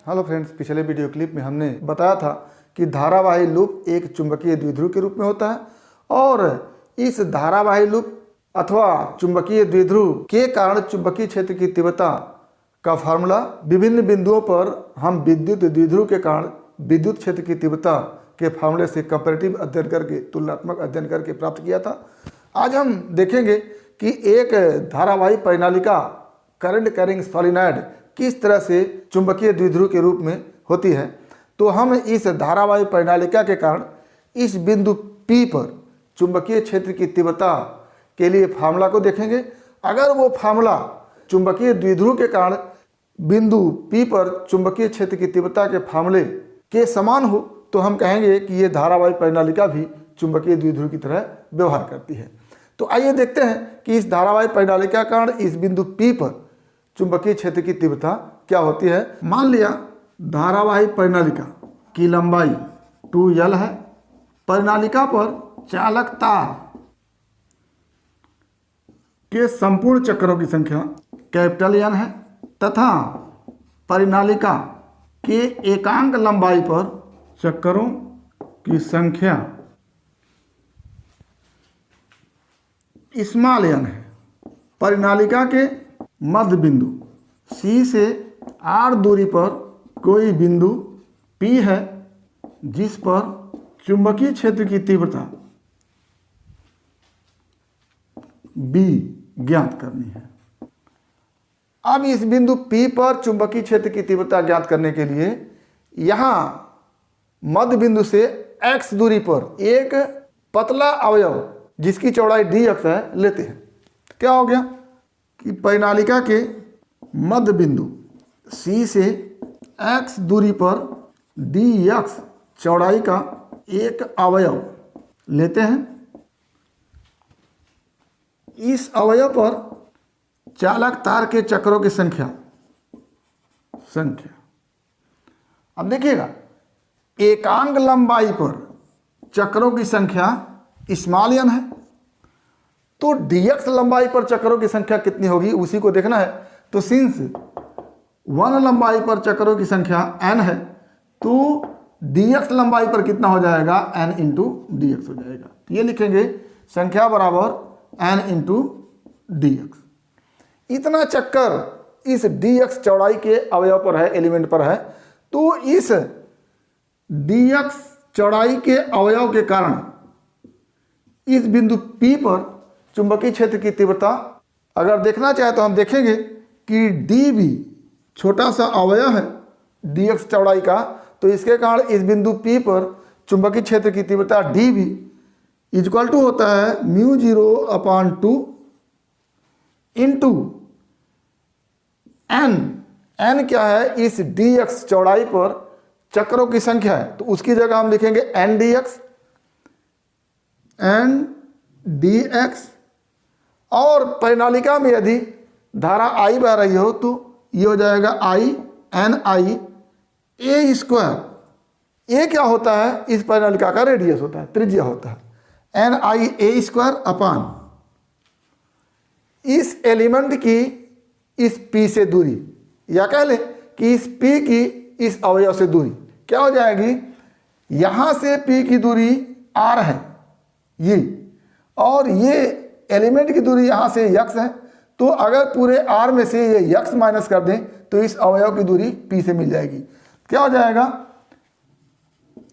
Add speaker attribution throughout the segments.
Speaker 1: Hello friends, पिछले video clip में हमने बताया था कि धारावाही लूप एक चुंबकीय द्विध्रुव के रूप में होता है और इस धारावाही लूप अथवा चुंबकीय द्विध्रुव के कारण चुंबकीय क्षेत्र की तीव्रता का फार्मूला विभिन्न बिंदुओं पर हम विद्युत द्विध्रुव के कारण विद्युत क्षेत्र की तीव्रता के फार्मूले से कंपैरेटिव अध्ययन करके, तुलनात्मक अध्ययन करके प्राप्त किया था। आज हम देखेंगे कि एक धारावाही परिनालिका करंट कैरिंग सॉलिनॉइड किस तरह से चुंबकीय द्विध्रुव के रूप में होती है। तो हम इस धारावाही परिनालिका के कारण इस बिंदु P पर चुंबकीय क्षेत्र की तीव्रता के लिए फार्मूला को देखेंगे। अगर वो फार्मूला चुंबकीय द्विध्रुव के कारण बिंदु P पर चुंबकीय क्षेत्र की तीव्रता के फार्मूले के समान हो तो हम कहेंगे कि ये धारावाही परिनालिका भी चुंबकीय द्विध्रुव की तरह व्यवहार करती है। तो आइए देखते हैं कि इस धारावाही परिनालिका के कारण इस बिंदु P पर चुंबकीय क्षेत्र की तीव्रता क्या होती है। मान लिया धारावाही परिनालिका की लंबाई 2L है। परिनालिका पर चालक तार के संपूर्ण चक्रों की संख्या N है तथा परिनालिका के एकांक लंबाई पर चक्रों की संख्या n है। परिनालिका के मध्य बिंदु C से R दूरी पर कोई बिंदु P है जिस पर चुंबकीय क्षेत्र की तीव्रता B ज्ञात करनी है। अब इस बिंदु P पर चुंबकीय क्षेत्र की तीव्रता ज्ञात करने के लिए यहाँ मध्य बिंदु से X दूरी पर एक पतला अवयव जिसकी चौड़ाई dx है लेते हैं। क्या हो गया कि परिनालिका के मध्य बिंदु C से X दूरी पर dx चौड़ाई का एक अवयव लेते हैं। इस अवयव पर चालक तार के चक्रों की संख्या अब देखिएगा, एकांक लंबाई पर चक्रों की संख्या n है तो dx लंबाई पर चक्रों की संख्या कितनी होगी उसी को देखना है। तो सिंस 1 लंबाई पर चक्रों की संख्या n है तो dx लंबाई पर कितना हो जाएगा, n इंटू dx हो जाएगा। तो ये लिखेंगे संख्या बराबर n इंटू dx। इतना चक्कर इस dx चौड़ाई के अवयव पर है, एलिमेंट पर है। तो इस dx चौड़ाई के अवयव के कारण इस बिंदु P पर चुंबकीय क्षेत्र की तीव्रता अगर देखना चाहे तो हम देखेंगे कि dB छोटा सा अवयव है dx चौड़ाई का, तो इसके कारण इस बिंदु P पर चुंबकीय क्षेत्र की तीव्रता dB इक्वल टू होता है μ0/2 इंटू n क्या है, इस dx चौड़ाई पर चक्रों की संख्या है तो उसकी जगह हम लिखेंगे ndx और परिनालिका में यदि धारा I बह रही हो तो ये हो जाएगा I a स्क्वायर। a क्या होता है, इस परिनालिका का रेडियस होता है, त्रिज्या होता है। NIA² अपान इस एलिमेंट की इस P से दूरी, या कह लें कि इस P की इस अवयव से दूरी क्या हो जाएगी, यहाँ से P की दूरी R है ये, और ये एलिमेंट की दूरी यहाँ से x है। तो अगर पूरे R में से ये x माइनस कर दें तो इस अवयव की दूरी P से मिल जाएगी। क्या हो जाएगा,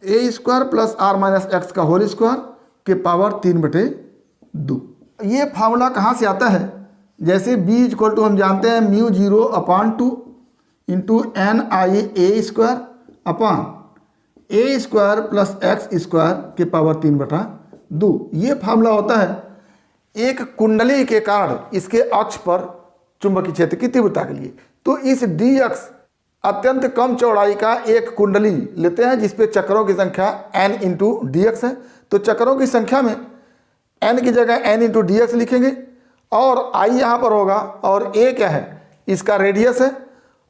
Speaker 1: a² plus R minus x का होल स्क्वायर के पावर 3/2। ये फार्मूला कहाँ से आता है, जैसे B इक्वल टू हम जानते हैं μ0/2 इंटू NIA² अपान a² प्लस x² के पावर 3/2। ये फार्मूला होता है एक कुंडली के कारण इसके अक्ष पर चुंबकीय क्षेत्र की तीव्रता के लिए। तो इस dx अत्यंत कम चौड़ाई का एक कुंडली लेते हैं जिसपे चक्रों की संख्या n इंटू dx है। तो चक्रों की संख्या में n की जगह n इंटू dx लिखेंगे और I यहाँ पर होगा और a क्या है, इसका रेडियस है,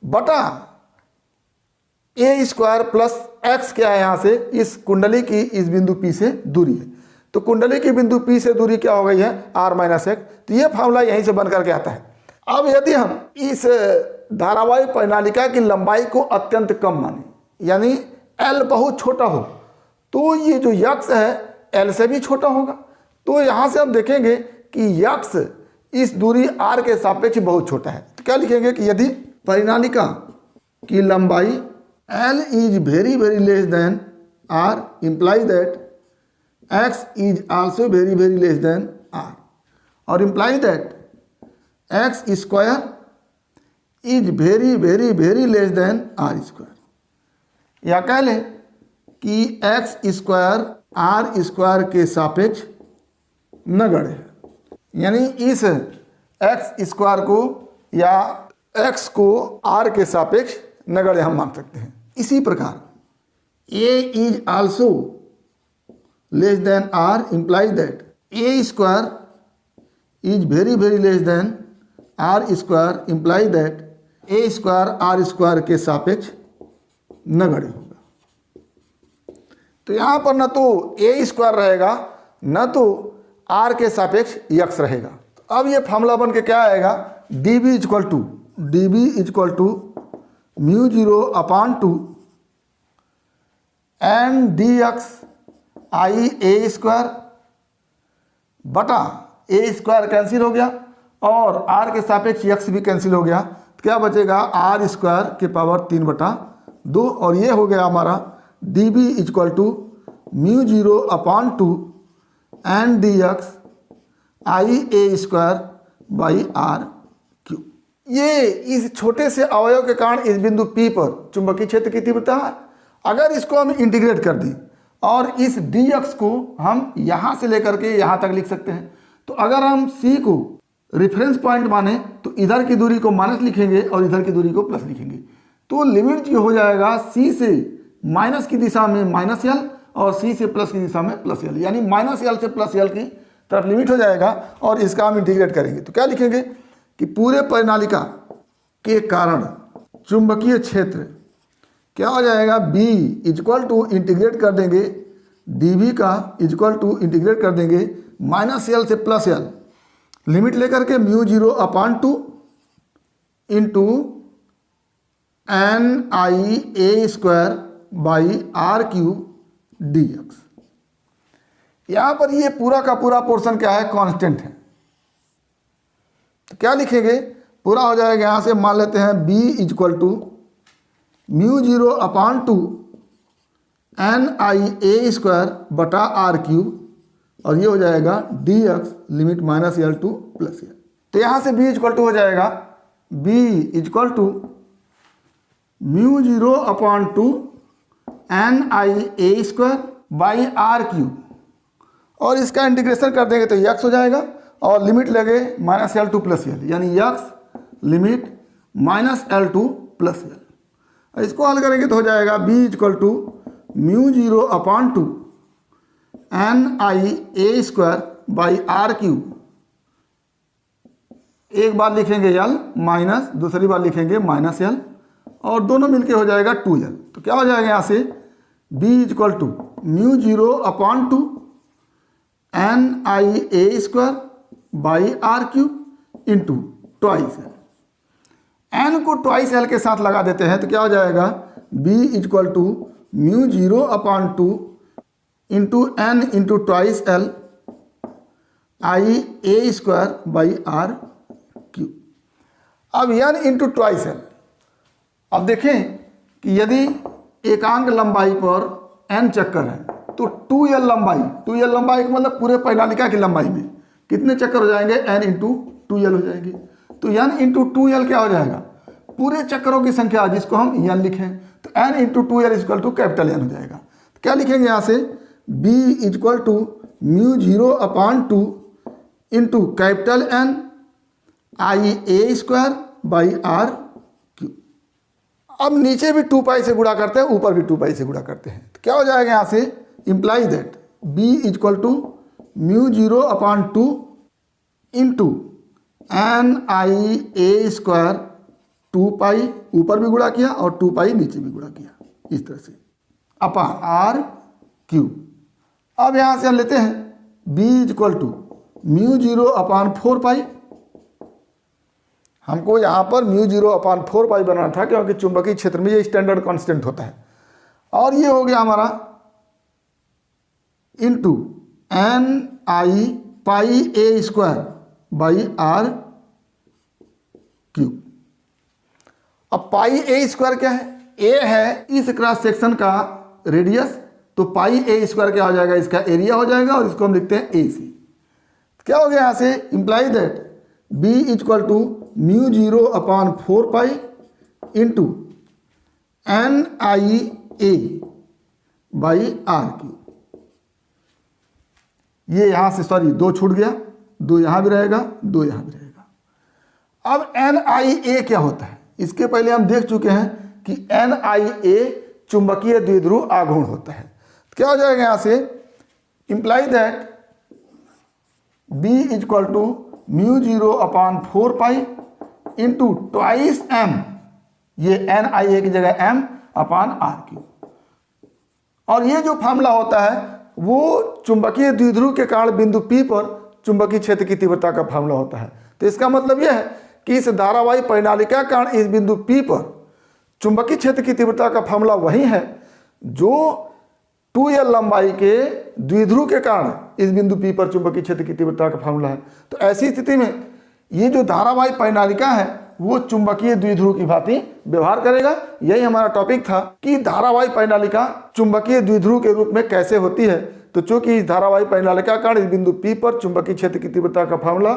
Speaker 1: बटा a² प्लस x क्या है, यहाँ से इस कुंडली की इस बिंदु P से दूरी है। तो कुंडली की बिंदु P से दूरी क्या हो गई है, R माइनस एक्स। तो ये फार्मूला यहीं से बन करके आता है। अब यदि हम इस धारावाही परिनालिका की लंबाई को अत्यंत कम माने, यानी L बहुत छोटा हो, तो ये जो यक्स है L से भी छोटा होगा। तो यहाँ से हम देखेंगे कि यक्स इस दूरी r के सापेक्ष बहुत छोटा है। तो क्या लिखेंगे कि यदि परिनालिका की लंबाई L is very very less than r, imply that x is also very very less than r, और imply that x square is very very very less than r square. या कह लें कि x स्क्वायर r स्क्वायर के सापेक्ष नगण्य है, यानी इस x स्क्वायर को या x को r के सापेक्ष नगण्य हम मान सकते हैं। इसी प्रकार a is also less than r, imply that a square is very very less than r square, imply that a square r square के सापेक्ष नगण्य होगा। तो यहाँ पर न तो a स्क्वायर रहेगा न तो r के सापेक्ष यक्स रहेगा। तो अब ये फार्मूला बन के क्या आएगा, db equal to mu 0 upon 2 N D X I A square बटा ए स्क्वायर कैंसिल हो गया और r के सापेक्ष यक्स भी कैंसिल हो गया। तो क्या बचेगा, r स्क्वायर के पावर 3/2, और ये हो गया हमारा db equal to mu 0 upon 2 N D X I A square by R cube. ये इस छोटे से अवयव के कारण इस बिंदु P पर चुंबकीय क्षेत्र की तीव्रता है। अगर इसको हम इंटीग्रेट कर दें और इस dx को हम यहाँ से लेकर के यहाँ तक लिख सकते हैं। तो अगर हम C को रेफरेंस पॉइंट माने तो इधर की दूरी को माइनस लिखेंगे और इधर की दूरी को प्लस लिखेंगे। तो लिमिट जो हो जाएगा C से माइनस की दिशा में माइनस L और C से प्लस की दिशा में प्लस L, यानी माइनस L से प्लस L की तरफ लिमिट हो जाएगा और इसका हम इंटीग्रेट करेंगे। तो क्या लिखेंगे कि पूरे परिनालिका के कारण चुंबकीय क्षेत्र क्या हो जाएगा, B इक्वल टू इंटीग्रेट कर देंगे dB का इक्वल टू इंटीग्रेट कर देंगे माइनस L से प्लस L, लिमिट लेकर के mu 0 upon 2 into N I A square by R cube D X. यहाँ पर ये पूरा का पूरा पोर्शन क्या है, कांस्टेंट है। तो क्या लिखेंगे, पूरा हो जाएगा, यहाँ से मान लेते हैं b equal to mu 0 upon 2 N I A square बटा आर क्यूब, और ये हो जाएगा D X limit minus L to plus L। तो यहाँ से b इक्वल टू हो जाएगा b equal to mu 0 upon 2 N I A square by R cube, और इसका इंटीग्रेशन कर देंगे तो यक्स हो जाएगा और लिमिट लगे minus L to plus L, यानी यक्स limit minus L to plus L। इसको हल करेंगे तो हो जाएगा b equal to mu 0 upon 2 N I A square by R cube, एक बार लिखेंगे L माइनस, दूसरी बार लिखेंगे माइनस L, और दोनों मिलके हो जाएगा 2L। तो क्या हो जाएगा यहाँ से b equal to mu 0 upon 2 N I A square by R cube into twice L। n को ट्वाइस L के साथ लगा देते हैं तो क्या हो जाएगा b equal to mu 0 upon 2 into N into twice L I A square by R cube. अब n इंटू ट्वाइस L, अब देखें कि यदि एकांक लंबाई पर n चक्कर है तो 2L लंबाई, 2L लंबाई का मतलब पूरे परिनालिका की लंबाई में कितने चक्कर हो जाएंगे, n इंटू 2L हो जाएंगे। तो n इंटू 2L क्या हो जाएगा, पूरे चक्करों की संख्या जिसको हम n लिखें, तो n into 2L equal to capital N हो जाएगा। तो क्या लिखेंगे यहाँ से b equal to mu 0 upon 2 into capital N I A square by R cube. अब नीचे भी 2 पाई से गुणा करते हैं, ऊपर भी 2 पाई से गुणा करते हैं। तो क्या हो जाएगा यहाँ से, imply that b equal to mu 0 upon 2 into N I A square 2 pi ऊपर भी गुणा किया और 2 पाई नीचे भी गुणा किया, इस तरह से अपान आर क्यूब। अब यहाँ से हम लेते हैं b इक्वल टू म्यू 0 अपान 4 पाई, हमको यहाँ पर μ0/4π बनाना था, क्योंकि चुंबकीय क्षेत्र में ये स्टैंडर्ड कांस्टेंट होता है। और ये हो गया हमारा इंटू Ni πa² अब πa² क्या है? a है इस क्रॉस सेक्शन का रेडियस, तो πa² क्या हो जाएगा? इसका एरिया हो जाएगा, और इसको हम लिखते हैं AC। क्या हो गया यहाँ से? Imply that B = μ0/4π into Ni/r³। ये यहाँ से सॉरी 2 छूट गया, 2 यहाँ भी रहेगा, 2 यहाँ भी रहेगा। अब Nia क्या होता है? इसके पहले हम देख चुके हैं कि Nia चुंबकीय द्विध्रुव आघूर्ण होता है। क्या हो जाएगा यहाँ से? Imply that B = μ0/4π into twice m, ये Nia की जगह m/r³। और ये जो फार्मूला होता है वो चुंबकीय द्विध्रुव के कारण बिंदु P पर चुंबकीय क्षेत्र की तीव्रता का फार्मूला होता है। तो इसका मतलब यह है कि इस धारावाही परिनालिका के कारण इस बिंदु P पर चुंबकीय क्षेत्र की तीव्रता का फार्मूला वही है जो 2L लंबाई के द्विध्रुव के कारण इस बिंदु P पर चुंबकीय क्षेत्र की तीव्रता का फार्मूला है। तो ऐसी स्थिति में ये जो धारावाही परिनालिका है वो चुंबकीय द्विध्रुव की भांति व्यवहार करेगा। यही हमारा टॉपिक था कि धारावाही परिनालिका चुंबकीय द्विध्रुव के रूप में कैसे होती है। तो चूंकि इस धारावाही परिनालिका के कारण इस बिंदु P पर चुंबकीय क्षेत्र की तीव्रता का फार्मूला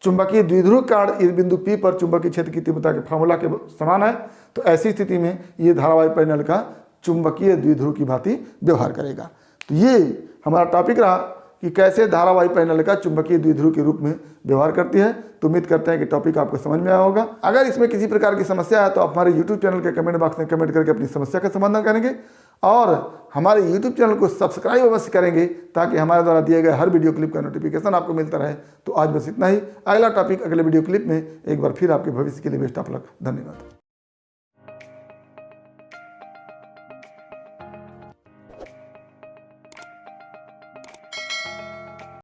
Speaker 1: चुंबकीय द्विध्रुव के कारण इस बिंदु P पर चुंबकीय क्षेत्र की तीव्रता के फार्मूला के समान है, तो ऐसी स्थिति में ये धारावाही परिनालिका चुंबकीय द्विध्रुव की भांति व्यवहार करेगा। तो ये हमारा टॉपिक रहा कि कैसे धारावाही परिनालिका चुंबकीय द्विध्रुव के रूप में व्यवहार करती है। तो उम्मीद करते हैं कि टॉपिक आपको समझ में आया होगा। अगर इसमें किसी प्रकार की समस्या है तो आप हमारे YouTube चैनल के कमेंट बॉक्स में कमेंट करके अपनी समस्या का समाधान करेंगे, और हमारे YouTube चैनल को सब्सक्राइब अवश्य करेंगे ताकि हमारे द्वारा दिए गए हर वीडियो क्लिप का नोटिफिकेशन आपको मिलता रहे। तो आज बस इतना ही। अगला टॉपिक अगले वीडियो क्लिप में एक बार फिर आपके भविष्य के लिए बेस्ट ऑफ लक। धन्यवाद।